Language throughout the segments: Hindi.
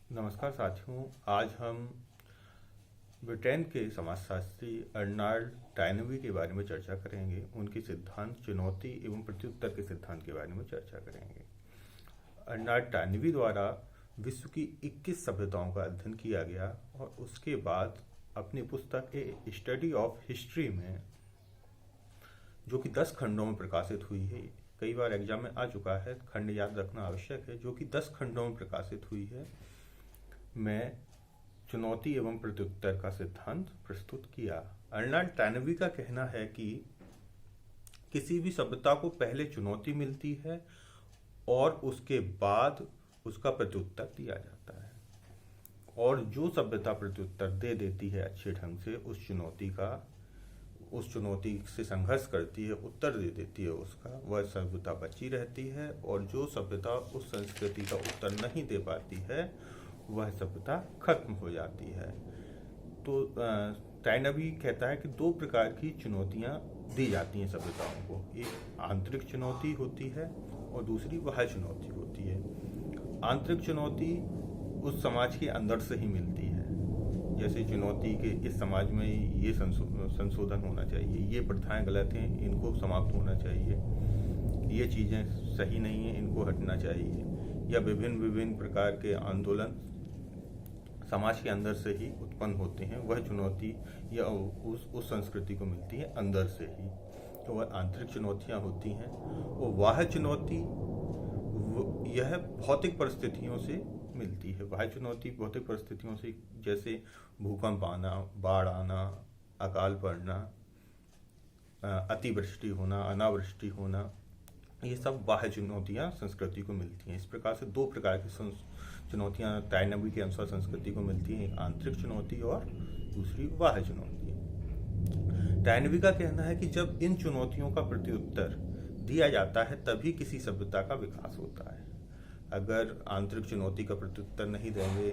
नमस्कार साथियों। आज हम ब्रिटेन के समाजशास्त्री अर्नाल्ड टाइनबी के बारे में चर्चा करेंगे। उनके सिद्धांत, चुनौती एवं प्रत्युत्तर के सिद्धांत के बारे में चर्चा करेंगे। अर्नाल्ड टाइनबी द्वारा विश्व की 21 सभ्यताओं का अध्ययन किया गया और उसके बाद अपनी पुस्तक ए स्टडी ऑफ हिस्ट्री में, जो कि 10 खंडों में प्रकाशित हुई है, कई बार एग्जाम में आ चुका है, खंड याद रखना आवश्यक है, जो कि 10 खंडों में प्रकाशित हुई है, में चुनौती एवं प्रत्युत्तर का सिद्धांत प्रस्तुत किया। अर्नाल्ड टाइनबी का कहना है कि किसी भी सभ्यता को पहले चुनौती मिलती है और उसके बाद उसका प्रत्युत्तर दिया जाता है, और जो सभ्यता प्रत्युत्तर दे देती है अच्छे ढंग से उस चुनौती से संघर्ष करती है, उत्तर दे देती है उसका, वह सभ्यता बची रहती है। और जो सभ्यता उस संस्कृति का उत्तर नहीं दे पाती है, वह सभ्यता खत्म हो जाती है। तो टाइनबी कहता है कि 2 प्रकार की चुनौतियां दी जाती हैं सभ्यताओं को। एक आंतरिक चुनौती होती है और दूसरी बाह्य चुनौती होती है। आंतरिक चुनौती उस समाज के अंदर से ही मिलती है, जैसे चुनौती के इस समाज में ये संशोधन होना चाहिए, ये प्रथाएं गलत हैं, इनको समाप्त होना चाहिए, ये चीज़ें सही नहीं हैं, इनको हटना चाहिए, या विभिन्न विभिन्न प्रकार के आंदोलन समाज के अंदर से ही उत्पन्न होते हैं। वह चुनौती या उस संस्कृति को मिलती है अंदर से ही, तो वह आंतरिक चुनौतियां होती हैं। वो बाह्य चुनौती यह भौतिक परिस्थितियों से मिलती है। बाह्य चुनौती भौतिक परिस्थितियों से, जैसे भूकंप आना, बाढ़ आना, अकाल पड़ना, अतिवृष्टि होना, अनावृष्टि होना, ये सब बाह्य चुनौतियां संस्कृति को मिलती हैं। इस प्रकार से 2 प्रकार की चुनौतियां टाइनबी के अनुसार संस्कृति को मिलती हैं, एक आंतरिक चुनौती और दूसरी बाह्य चुनौती। टाइनबी का कहना है कि जब इन चुनौतियों का प्रत्युत्तर दिया जाता है तभी किसी सभ्यता का विकास होता है। अगर आंतरिक चुनौती का प्रत्युत्तर नहीं देंगे,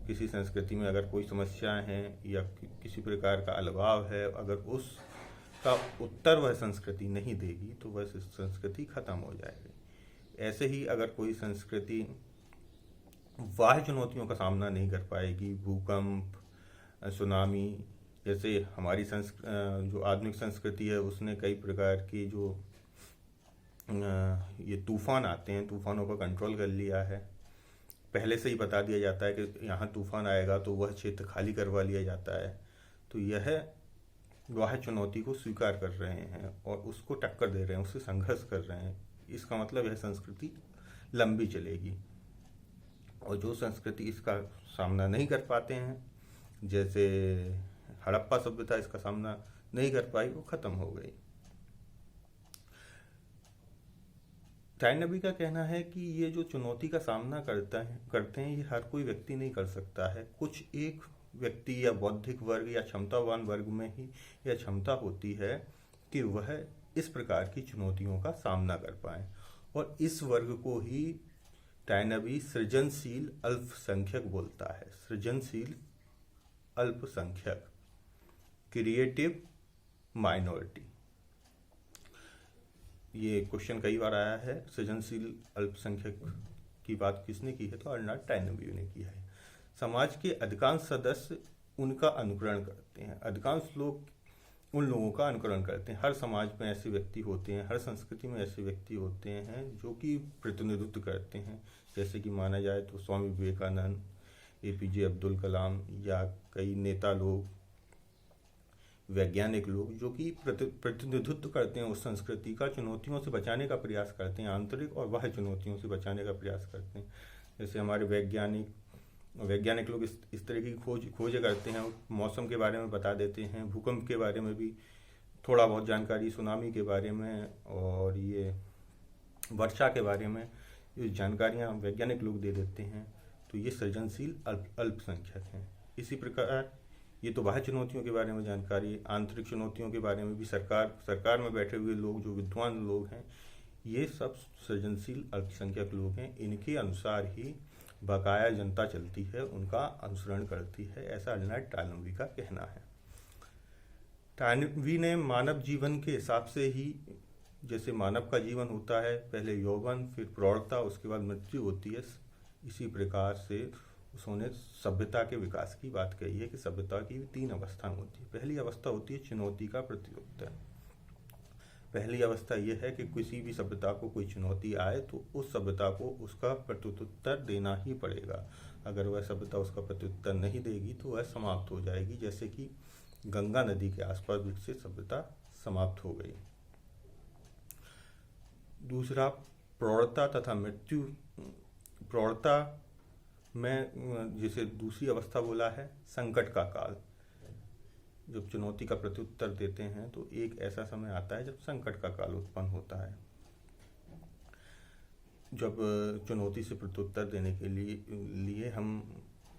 किसी संस्कृति में अगर कोई समस्याएं हैं या किसी प्रकार का अलगाव है, अगर उस का उत्तर वह संस्कृति नहीं देगी तो वह संस्कृति खत्म हो जाएगी। ऐसे ही अगर कोई संस्कृति बाह्य चुनौतियों का सामना नहीं कर पाएगी, भूकंप, सुनामी, जैसे हमारी जो आधुनिक संस्कृति है उसने कई प्रकार की जो ये तूफान आते हैं, तूफानों का कंट्रोल कर लिया है। पहले से ही बता दिया जाता है कि यहाँ तूफान आएगा तो वह क्षेत्र खाली करवा लिया जाता है। तो यह बाह्य चुनौती को स्वीकार कर रहे हैं और उसको टक्कर दे रहे हैं, उससे संघर्ष कर रहे हैं। इसका मतलब यह संस्कृति लंबी चलेगी। और जो संस्कृति इसका सामना नहीं कर पाते हैं, जैसे हड़प्पा सभ्यता इसका सामना नहीं कर पाई, वो खत्म हो गई। टाइनबी का कहना है कि ये जो चुनौती का सामना करते हैं, ये हर कोई व्यक्ति नहीं कर सकता है। कुछ एक व्यक्ति या बौद्धिक वर्ग या क्षमतावान वर्ग में ही यह क्षमता होती है कि वह इस प्रकार की चुनौतियों का सामना कर पाए, और इस वर्ग को ही टाइनबी सृजनशील अल्पसंख्यक बोलता है। सृजनशील अल्पसंख्यक, क्रिएटिव माइनॉरिटी। ये क्वेश्चन कई बार आया है, सृजनशील अल्पसंख्यक की बात किसने की है, तो अर्नाल्ड टाइनबी ने की है। समाज के अधिकांश सदस्य उनका अनुकरण करते हैं, अधिकांश लोग उन लोगों का अनुकरण करते हैं। हर समाज में ऐसे व्यक्ति होते हैं, हर संस्कृति में ऐसे व्यक्ति होते हैं जो कि प्रतिनिधित्व करते हैं। जैसे कि माना जाए तो स्वामी विवेकानंद, APJ अब्दुल कलाम, या कई नेता लोग, वैज्ञानिक लोग, जो कि प्रतिनिधित्व करते हैं उस संस्कृति का, चुनौतियों से बचाने का प्रयास करते हैं, आंतरिक और बाह्य चुनौतियों से बचाने का प्रयास करते हैं। जैसे हमारे वैज्ञानिक लोग इस तरह की खोजें करते हैं, मौसम के बारे में बता देते हैं, भूकंप के बारे में भी थोड़ा बहुत जानकारी, सुनामी के बारे में और ये वर्षा के बारे में ये जानकारियाँ वैज्ञानिक लोग दे देते हैं। तो ये सृजनशील अल्पसंख्यक हैं। इसी प्रकार ये तो बाह्य चुनौतियों के बारे में जानकारी। आंतरिक चुनौतियों के बारे में भी सरकार में बैठे हुए लोग, जो विद्वान लोग हैं, ये सब सृजनशील अल्पसंख्यक लोग हैं। इनके अनुसार ही बकाया जनता चलती है, उनका अनुसरण करती है, ऐसा अर्नाल्ड टाइनबी का कहना है। टाइनबी ने मानव जीवन के हिसाब से ही, जैसे मानव का जीवन होता है, पहले यौवन, फिर प्रौढ़ता, उसके बाद मृत्यु होती है, इसी प्रकार से उसने सभ्यता के विकास की बात कही है कि सभ्यता की 3 अवस्थाएं होती है। पहली अवस्था होती है चुनौती का प्रत्युत्तर। पहली अवस्था यह है कि किसी भी सभ्यता को कोई चुनौती आए तो उस सभ्यता को उसका प्रत्युत्तर देना ही पड़ेगा। अगर वह सभ्यता उसका प्रत्युत्तर नहीं देगी तो वह समाप्त हो जाएगी, जैसे कि गंगा नदी के आसपास विकसित सभ्यता समाप्त हो गई। दूसरा, प्रौढ़ता तथा मृत्यु। प्रौढ़ता में जिसे दूसरी अवस्था बोला है संकट का काल। जब चुनौती का प्रत्युत्तर देते हैं तो एक ऐसा समय आता है जब संकट का काल उत्पन्न होता है। जब चुनौती से प्रत्युत्तर देने के लिए हम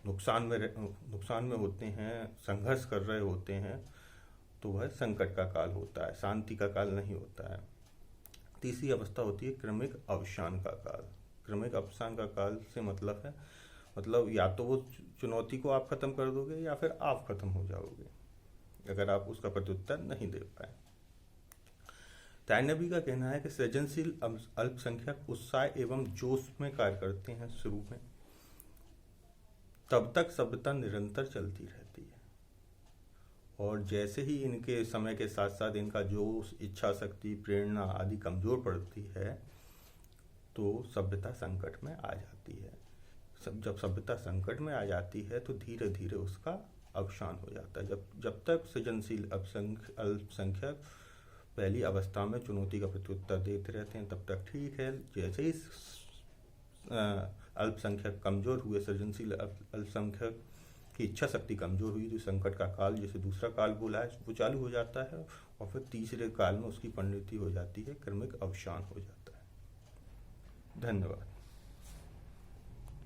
नुकसान में होते हैं, संघर्ष कर रहे होते हैं, तो वह संकट का काल होता है, शांति का काल नहीं होता है। तीसरी अवस्था होती है क्रमिक अवसान का काल। क्रमिक अवसान का काल से मतलब या तो वो चुनौती को आप खत्म कर दोगे या फिर आप खत्म हो जाओगे अगर आप उसका प्रत्युत्तर नहीं दे पाए। तायनबी का कहना है कि सृजनशील अल्पसंख्यक उत्साह एवं जोश में कार्य करते हैं शुरू में, तब तक सभ्यता निरंतर चलती रहती है, और जैसे ही इनके समय के साथ साथ इनका जोश, इच्छा शक्ति, प्रेरणा आदि कमजोर पड़ती है तो सभ्यता संकट में आ जाती है। जब सभ्यता संकट में आ जाती है तो धीरे धीरे उसका अवसान हो जाता है। जब तक सृजनशील अल्पसंख्यक पहली अवस्था में चुनौती का प्रत्युत्तर देते रहते हैं तब तक ठीक है। जैसे ही अल्पसंख्यक कमजोर हुए, सृजनशील अल्पसंख्यक की इच्छा शक्ति कमजोर हुई, तो संकट का काल, जैसे दूसरा काल बोला है, वो चालू हो जाता है और फिर तीसरे काल में उसकी परिणति हो जाती है, क्रमिक अवसान हो जाता है। धन्यवाद।